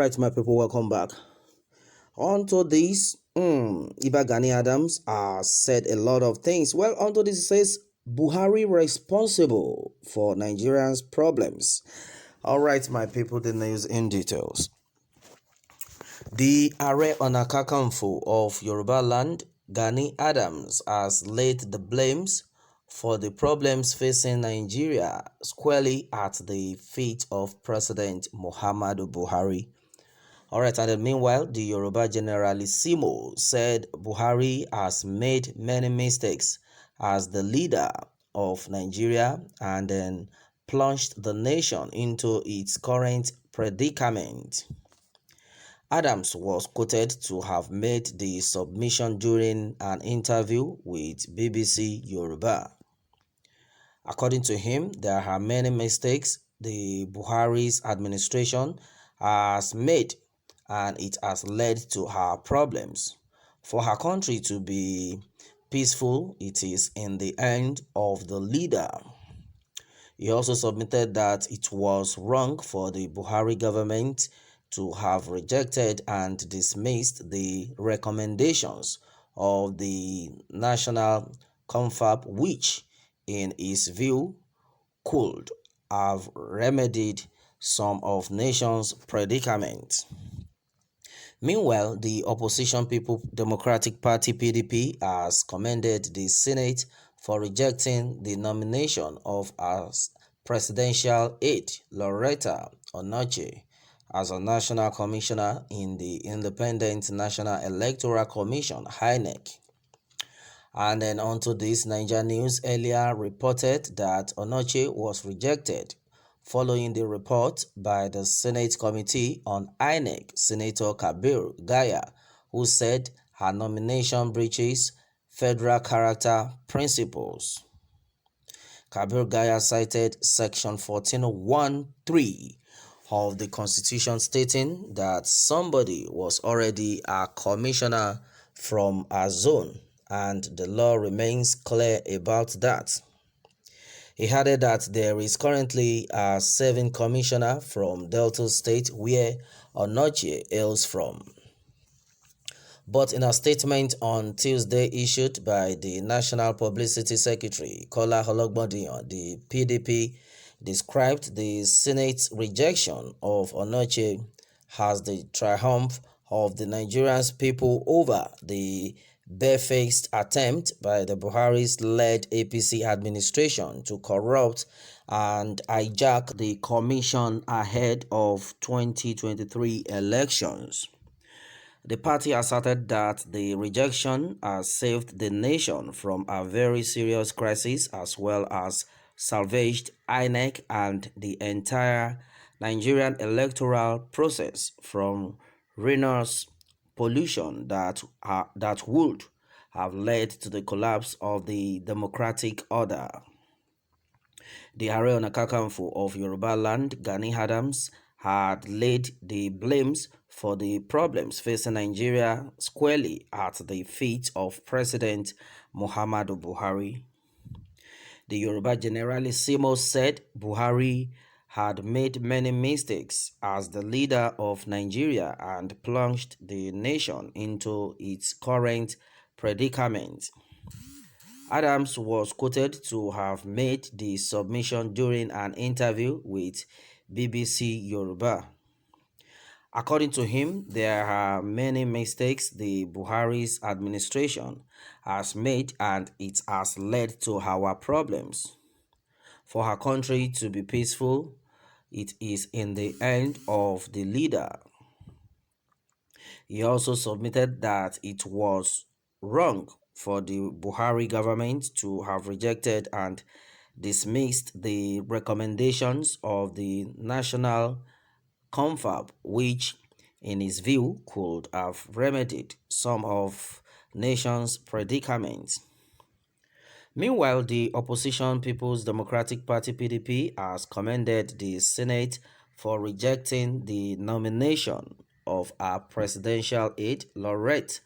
Alright, my people, welcome back. Onto this, Gani Adams said a lot of things. Well, onto this, it says Buhari responsible for Nigerians' problems. Alright, my people, the news in details. The Are Ona Kakanfo of Yoruba land, Gani Adams, has laid the blames for the problems facing Nigeria squarely at the feet of President Muhammadu Buhari. Alright, and then meanwhile, the Yoruba Generalissimo said Buhari has made many mistakes as the leader of Nigeria and then plunged the nation into its current predicament. Adams was quoted to have made the submission during an interview with BBC Yoruba. According to him, there are many mistakes the Buhari's administration has made, and it has led to her problems. For her country to be peaceful, it is in the hand of the leader. He also submitted that it was wrong for the Buhari government to have rejected and dismissed the recommendations of the National Confab, which, in his view, could have remedied some of nation's predicament. Meanwhile, the opposition People Democratic Party (PDP) has commended the Senate for rejecting the nomination of as presidential aide Loretta Onoche as a national commissioner in the Independent National Electoral Commission (INEC). And then onto this, Niger News earlier reported that Onoche was rejected following the report by the Senate Committee on INEC, Senator Kabir Gaya, who said her nomination breaches federal character principles. Kabir Gaya cited Section 14.1.3 of the Constitution stating that somebody was already a commissioner from a zone, and the law remains clear about that. He added that there is currently a serving commissioner from Delta State where Onoche hails from. But in a statement on Tuesday issued by the National Publicity Secretary, Kola Hologbondiyan, the PDP described the Senate's rejection of Onoche as the triumph of the Nigerian people over the barefaced attempt by the Buhari's-led APC administration to corrupt and hijack the commission ahead of 2023 elections. The party asserted that the rejection has saved the nation from a very serious crisis as well as salvaged INEC and the entire Nigerian electoral process from ruinous pollution that would have led to the collapse of the democratic order. The Are Ona Kakanfo of Yoruba land, Gani Adams, had laid the blames for the problems facing Nigeria squarely at the feet of President Muhammadu Buhari. The Yoruba Generalissimo said Buhari had made many mistakes as the leader of Nigeria and plunged the nation into its current predicament. Adams was quoted to have made the submission during an interview with BBC Yoruba. According to him, there are many mistakes the Buhari's administration has made and it has led to our problems. For our country to be peaceful, it is in the hand of the leader. He also submitted that it was wrong for the Buhari government to have rejected and dismissed the recommendations of the National Confab, which, in his view, could have remedied some of nation's predicaments. Meanwhile, the opposition People's Democratic Party (PDP) has commended the Senate for rejecting the nomination of a presidential aide Loretta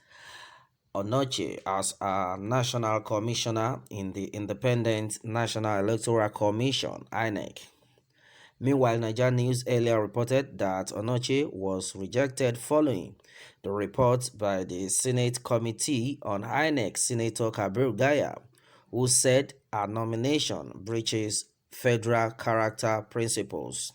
Onoche as a national commissioner in the Independent National Electoral Commission (INEC). Meanwhile, Niger News earlier reported that Onoche was rejected following the report by the Senate Committee on INEC Senator Kabir Gaya, who said her nomination breaches federal character principles.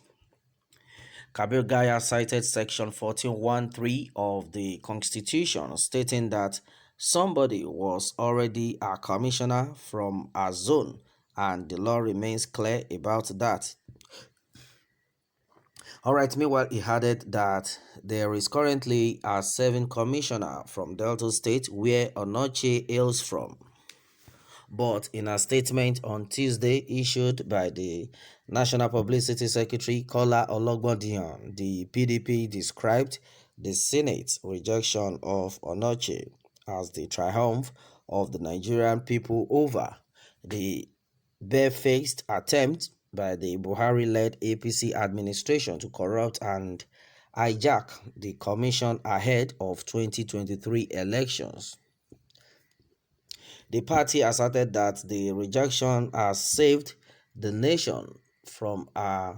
Kabir Gaya cited Section 1413 of the Constitution, stating that somebody was already a commissioner from a zone, and the law remains clear about that. Alright, meanwhile, he added that there is currently a 7th commissioner from Delta State where Onoche hails from. But in a statement on Tuesday issued by the National Publicity Secretary Kola Ologbondiyan, the PDP described the Senate's rejection of Onoche as the triumph of the Nigerian people over the barefaced attempt by the Buhari-led APC administration to corrupt and hijack the commission ahead of 2023 elections. The party asserted that the rejection has saved the nation from a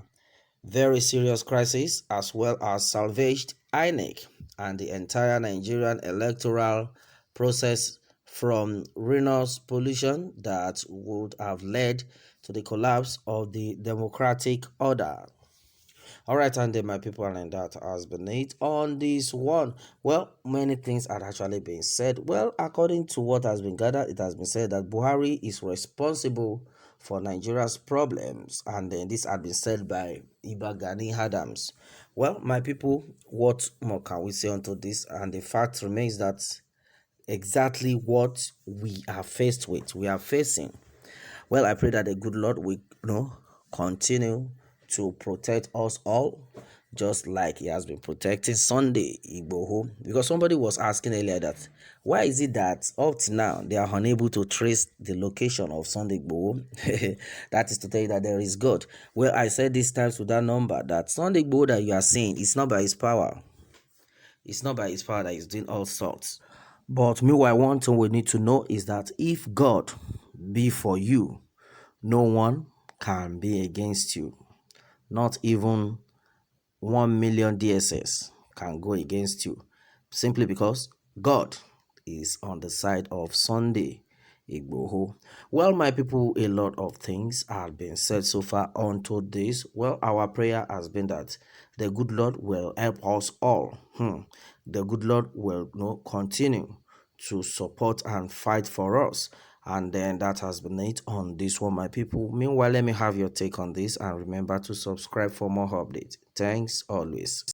very serious crisis as well as salvaged INEC and the entire Nigerian electoral process from ruinous pollution that would have led to the collapse of the democratic order. Alright, and then my people, and that has been it on this one. Well, many things had actually been said. Well, according to what has been gathered, it has been said that Buhari is responsible for Nigeria's problems, and then this had been said by Gani Adams. Well, my people, what more can we say onto this? And the fact remains that exactly what we are faced with, we are facing. Well, I pray that the good Lord will continue to protect us all, just like He has been protecting Sunday Igboho. Because somebody was asking earlier that why is it that up to now they are unable to trace the location of Sunday Igboho? That is to tell you that there is God. Well, I said this times with that number that Sunday Igboho that you are seeing, it's not by his power. It's not by his power that he's doing all sorts. But meanwhile, one thing we need to know is that if God be for you, no one can be against you. Not even 1 million DSS can go against you. Simply because God is on the side of Sunday Igboho. Well, my people, a lot of things have been said so far onto this. Well, our prayer has been that the good Lord will help us all. The good Lord will continue to support and fight for us. And then that has been it on this one, my people. Meanwhile, let me have your take on this, and remember to subscribe for more updates. Thanks always.